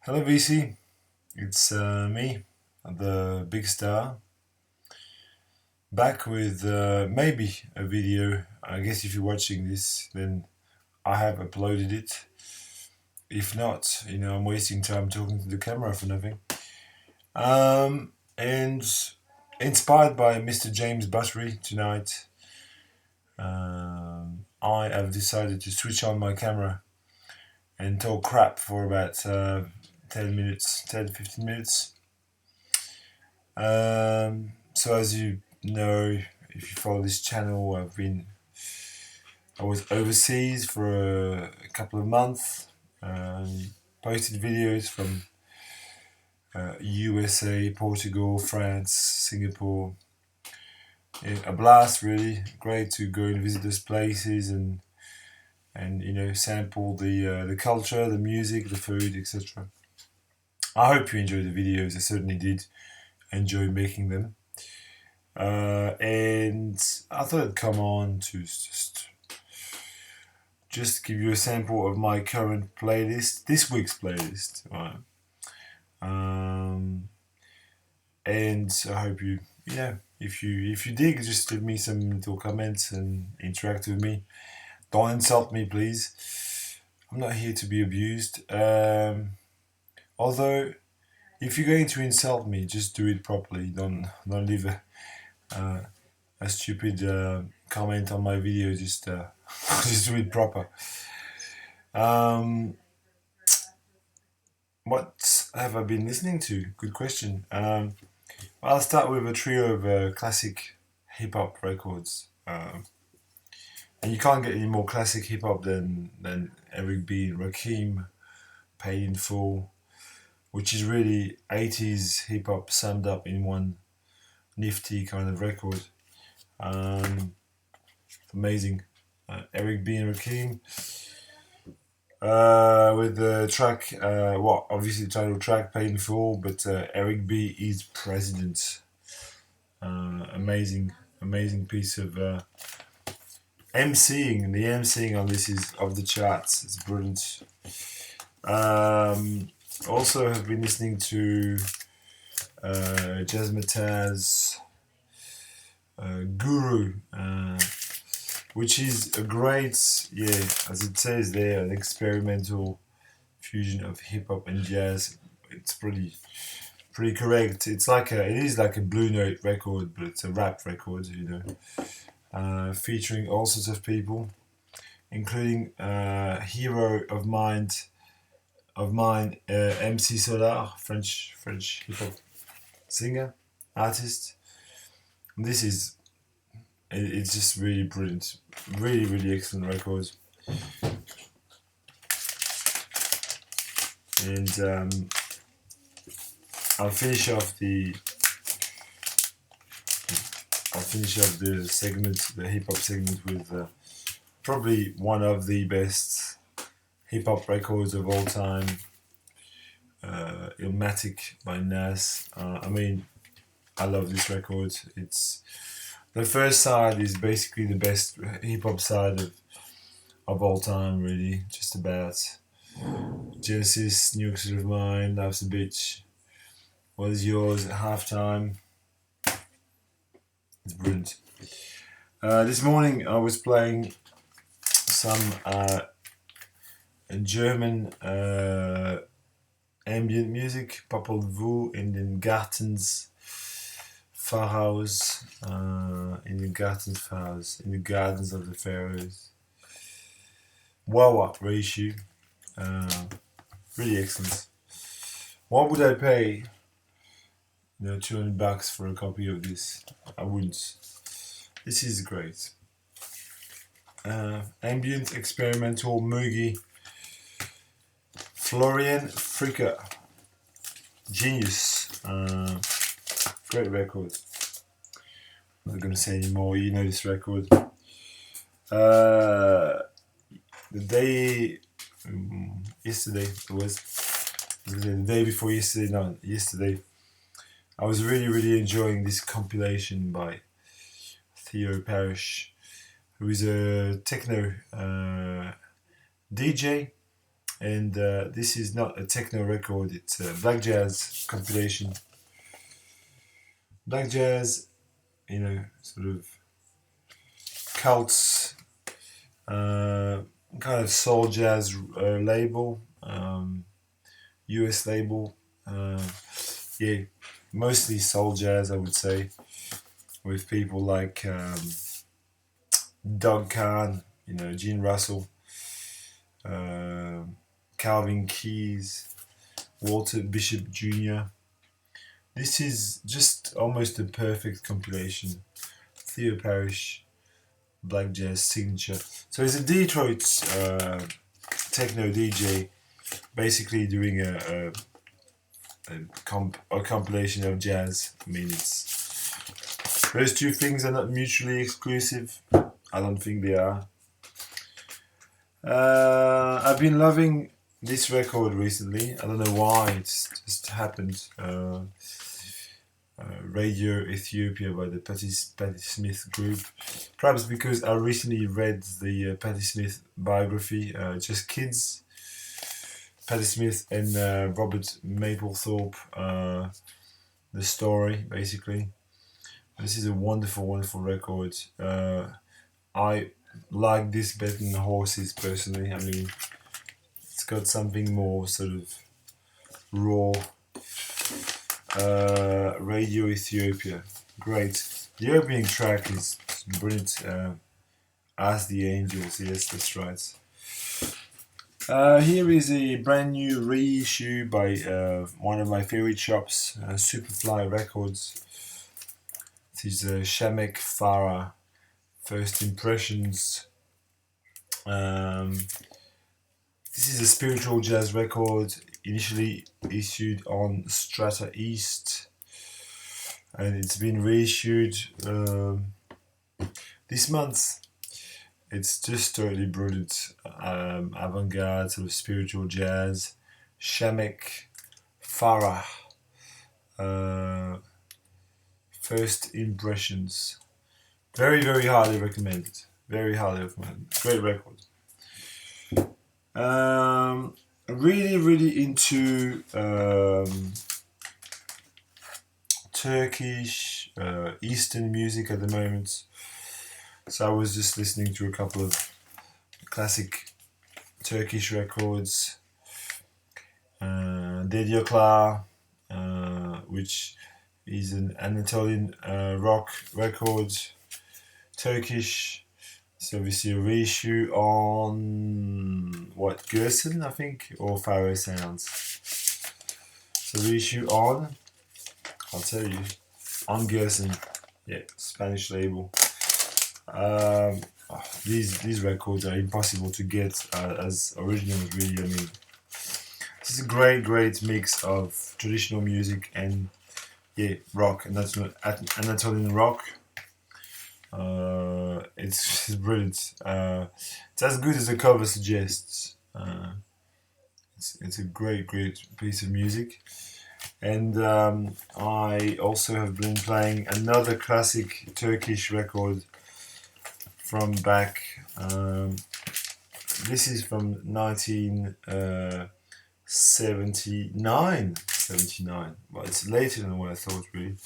Hello VC, it's me, the big star, back with maybe a video. I guess if you're watching this, then I have uploaded it. If not, I'm wasting time talking to the camera for nothing. And inspired by Mr. James Buttery tonight, I have decided to switch on my camera and talk crap for about 10 minutes, 10 15 minutes. So as you know, if you follow this channel, I was overseas for a couple of months. Posted videos from USA, Portugal, France, Singapore. Yeah, a blast, really great to go and visit those places and sample the culture, the music, the food, etc. I hope you enjoyed the videos. I certainly did enjoy making them. And I thought I'd come on to just give you a sample of my current playlist, this week's playlist. Right. And I hope if you dig, just leave me some little comments and interact with me. Don't insult me, please. I'm not here to be abused. Although, if you're going to insult me, just do it properly. Don't leave a stupid comment on my video. Just just do it proper. What have I been listening to? Good question. I'll start with a trio of classic hip hop records. And you can't get any more classic hip hop than Eric B. and Rakim, Paid in Full, which is really 80s hip hop summed up in one nifty kind of record. Amazing. Eric B. and Rakim. With the track, obviously the title track, Paid in Full, but Eric B. is President. Amazing piece of MCing. The MCing on this is off the charts. It's brilliant. Also have been listening to Jazzmatazz Guru, which is a great, as it says there, an experimental fusion of hip hop and jazz. It's pretty correct. It is like a Blue Note record, but it's a rap record, featuring all sorts of people, including hero of mine, MC Solar, French hip hop singer, artist. And it's just really brilliant, really excellent records. And I'll finish off the segment, the hip hop segment, with probably one of the best hip hop records of all time, Illmatic by Nas. I love this record. It's the first side is basically the best hip hop side of all time, really. Just about Genesis, New York State of Mind, Life's a Bitch, What Is Yours at Halftime. It's brilliant. This morning I was playing some German ambient music, Popol Vuh in den Gartens Pfarrhaus, in the gardens of the pharaohs. Wawa reissue, really excellent. What would I pay? $200 for a copy of this? I wouldn't. This is great. Ambient, experimental, Mugi, Florian Fricker, genius. Great record. I'm not going to say anymore. You know this record. The day yesterday it was the day before yesterday. No, yesterday. I was really enjoying this compilation by Theo Parrish, who is a techno DJ and this is not a techno record, it's a black jazz compilation. Black jazz, sort of cults, kind of soul jazz label, US label. Yeah, mostly soul jazz, I would say, with people like Doug Kahn, Gene Russell, Calvin Keys, Walter Bishop Jr. This is just almost a perfect compilation. Theo Parrish, black jazz signature. So he's a Detroit techno DJ, basically doing a compilation of jazz. I mean, those two things are not mutually exclusive. I don't think they are. I've been loving this record recently. I don't know why, it's just happened. Radio Ethiopia by the Patti Smith group. Perhaps because I recently read the Patti Smith biography, Just Kids. Patti Smith and Robert Mapplethorpe, the story, basically. This is a wonderful, wonderful record. I like this better than Horses, personally. I mean, it's got something more sort of raw. Radio Ethiopia, great. The opening track is brilliant. As the Angels, yes, that's right. Here is a brand new reissue by one of my favorite shops, Superfly Records. This is Shamek Farah, First Impressions. This is a spiritual jazz record, initially issued on Strata East, and it's been reissued this month. It's just totally brilliant, avant-garde, sort of spiritual jazz. Shamek Farah, First Impressions. Very, very highly recommended. Very highly recommended. Great record. Really, really into Turkish, Eastern music at the moment. So I was just listening to a couple of classic Turkish records. Dedioklar, which is an Anatolian rock record. Turkish. It's obviously a reissue on Gerson, I think, or Faroe Sounds. So reissue on, I'll tell you, on Gerson, yeah, Spanish label. These records are impossible to get as originals, really. I mean, this is a great, great mix of traditional music and rock, and that's Anatolian rock. It's brilliant. It's as good as the cover suggests. It's a great, great piece of music. And I also have been playing another classic Turkish record from back. This is from 1979. 79. Well, it's later than what I thought, really.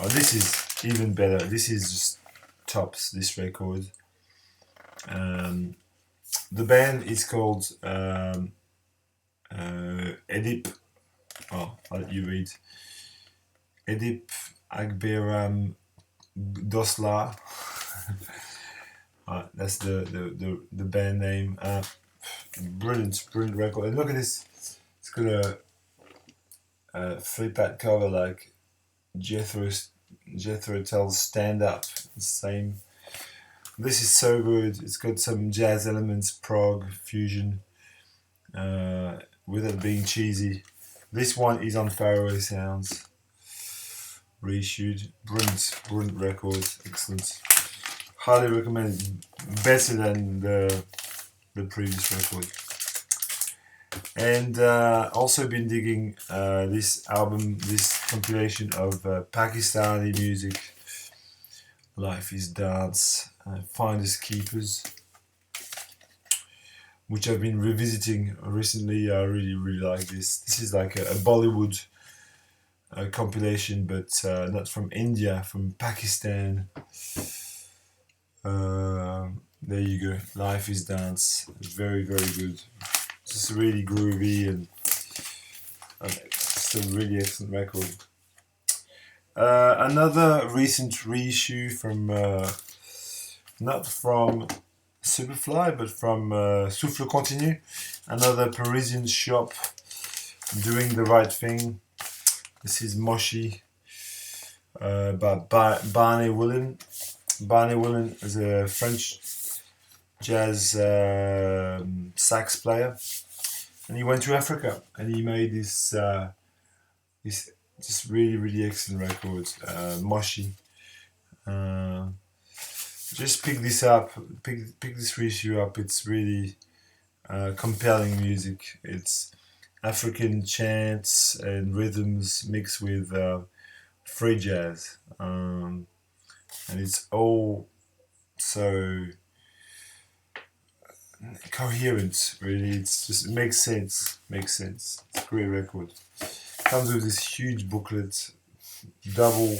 Oh, this is even better. This is just tops, this record. The band is called Edip. Oh, I'll let you read. Edip Agberam Dosla. That's the band name. Brilliant, brilliant record. And look at this. It's got a flip-out cover like Jethro Tull's Stand Up. Same. This is so good. It's got some jazz elements, prog, fusion, without being cheesy. This one is on Faroe Sounds. Reissued. Brilliant, brilliant record. Excellent. Highly recommended. Better than the previous record. And also been digging this album, this compilation of Pakistani music. Life is Dance, Finders Keepers. which I've been revisiting recently. I really like this. This is like a Bollywood compilation, but not from India, from Pakistan. There you go. Life is Dance. Very good. Just really groovy and it's a really excellent record. Another recent reissue from not from Superfly, but from Souffle Continu, another Parisian shop doing the right thing. This is Moshi by Barney Woolen. Barney Woolen is a French jazz sax player, and he went to Africa and he made this just really excellent record, Moshi. Just pick this up, pick this reissue up. It's really compelling music. It's African chants and rhythms mixed with free jazz, and it's all so coherent. Really, it makes sense. It's a great record. Comes with this huge booklet, double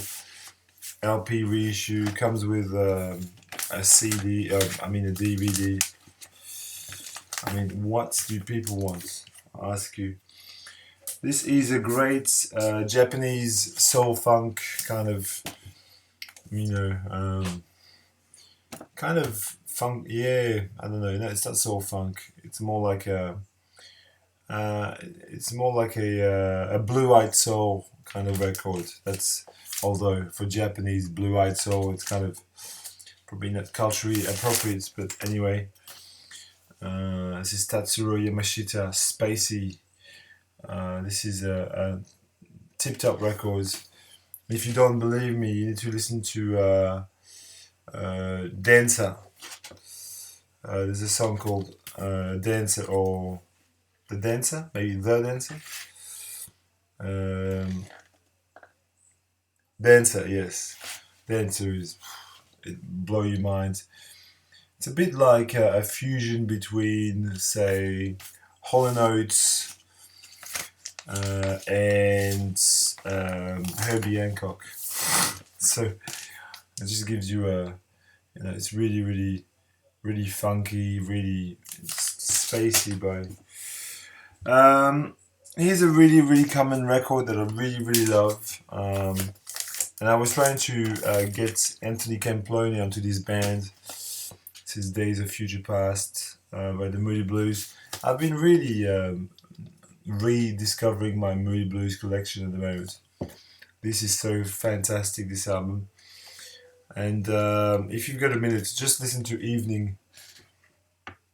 LP reissue. Comes with a CD. A DVD. I mean, what do people want? I ask you. This is a great Japanese soul funk kind of, kind of funk. Yeah, I don't know. No, it's not soul funk. It's more like a blue-eyed soul kind of record. That's, although for Japanese blue-eyed soul, it's kind of probably not culturally appropriate. But anyway, this is Tatsuro Yamashita, Spacey. This is a tip-top records. If you don't believe me, you need to listen to Dancer. There's a song called Dancer, or The Dancer, maybe The Dancer. Dancer, yes. Dancer it blow your mind. It's a bit like a fusion between, say, Hall & Oates and Herbie Hancock. So it just gives you it's really funky, really spacey, boy. Here's a really common record that I really love. And I was trying to get Anthony Camplone onto this band. This is Days of Future Past by the Moody Blues. I've been really rediscovering my Moody Blues collection at the moment. This is so fantastic, this album. And if you've got a minute, just listen to Evening,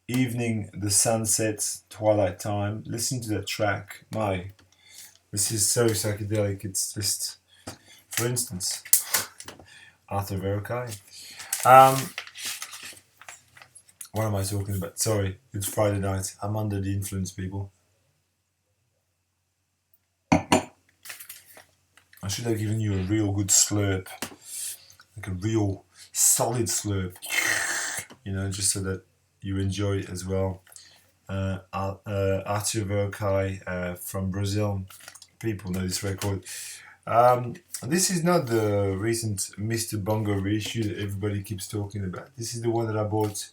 The Sunset, Twilight Time. Listen to that track. This is so psychedelic. It's just, for instance, Arthur Verocai. What am I talking about? Sorry, it's Friday night. I'm under the influence, people. I should have given you a real good slurp, like a real solid slurp, just so that you enjoy it as well. Arthur Verocai from Brazil. People know this record. This is not the recent Mr. Bongo reissue that everybody keeps talking about. This is the one that I bought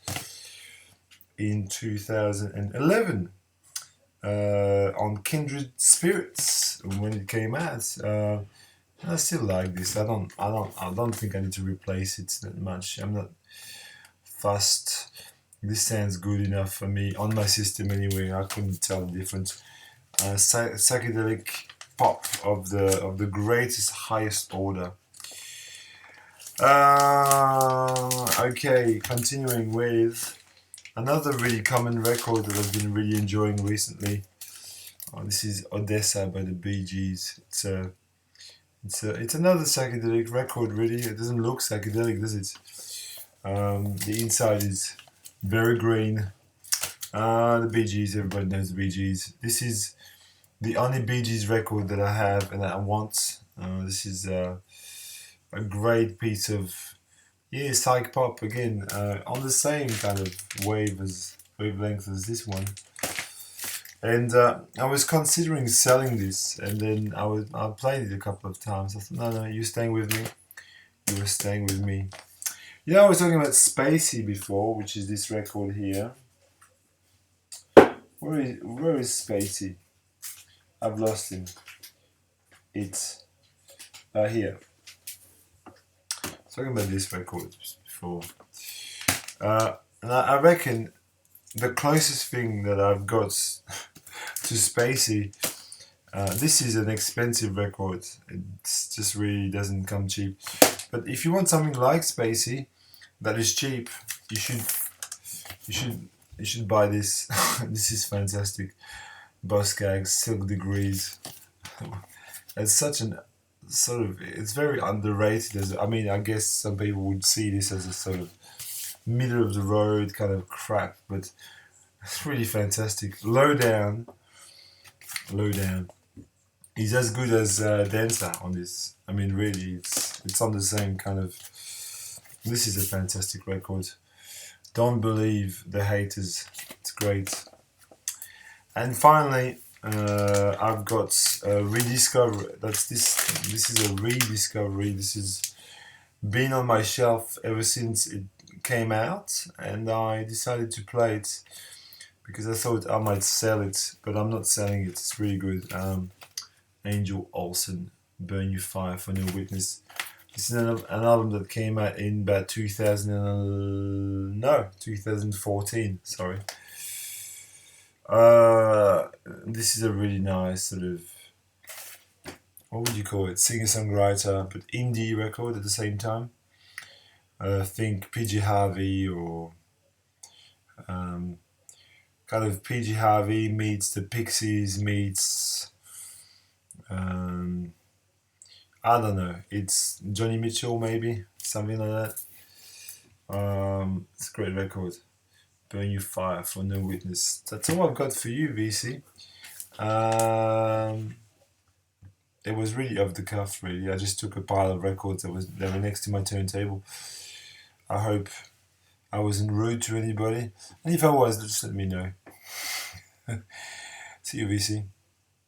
in 2011 on Kindred Spirits when it came out. I still like this. I don't think I need to replace it that much. I'm not fussed. This sounds good enough for me on my system anyway. I couldn't tell the difference. Psychedelic pop of the greatest, highest order. Okay, continuing with another really common record that I've been really enjoying recently. This is Odessa by the Bee Gees. It's another psychedelic record, really. It doesn't look psychedelic, does it? The inside is very green. The Bee Gees, everybody knows the Bee Gees. This is the only Bee Gees record that I have and that I want. This is a great piece of psych pop again, on the same kind of wave as wavelength as this one. And I was considering selling this, and then I played it a couple of times. I thought, no, you're staying with me. You were staying with me. I was talking about Spacey before, which is this record here. Where is Spacey? I've lost him. It's here. Talking about this record before. And I reckon the closest thing that I've got to Spacey, this is an expensive record. It just really doesn't come cheap. But if you want something like Spacey that is cheap, you should buy this. This is fantastic. Boskag Silk Degrees. It's such an it's very underrated. I guess some people would see this as a sort of middle of the road kind of crap, but it's really fantastic. Low down. He's as good as Dancer on this. Really, it's on the same kind of. This is a fantastic record. Don't believe the haters. It's great. And finally, I've got a rediscovery. This is a rediscovery. This has been on my shelf ever since it came out, and I decided to play it because I thought I might sell it, but I'm not selling it. It's really good. Angel Olsen, Burn You Fire for No Witness. This is an album that came out in about 2014. Sorry. This is a really nice sort of, what would you call it, singer-songwriter, but indie record at the same time. Think PG Harvey or kind of PG Harvey meets the Pixies meets I don't know, it's Johnny Mitchell maybe, something like that. It's a great record. Burn You Fire for No Witness. That's all I've got for you, VC. It was really off the cuff, really. I just took a pile of records that were next to my turntable. I hope I wasn't rude to anybody, and if I was, just let me know. See you, VC.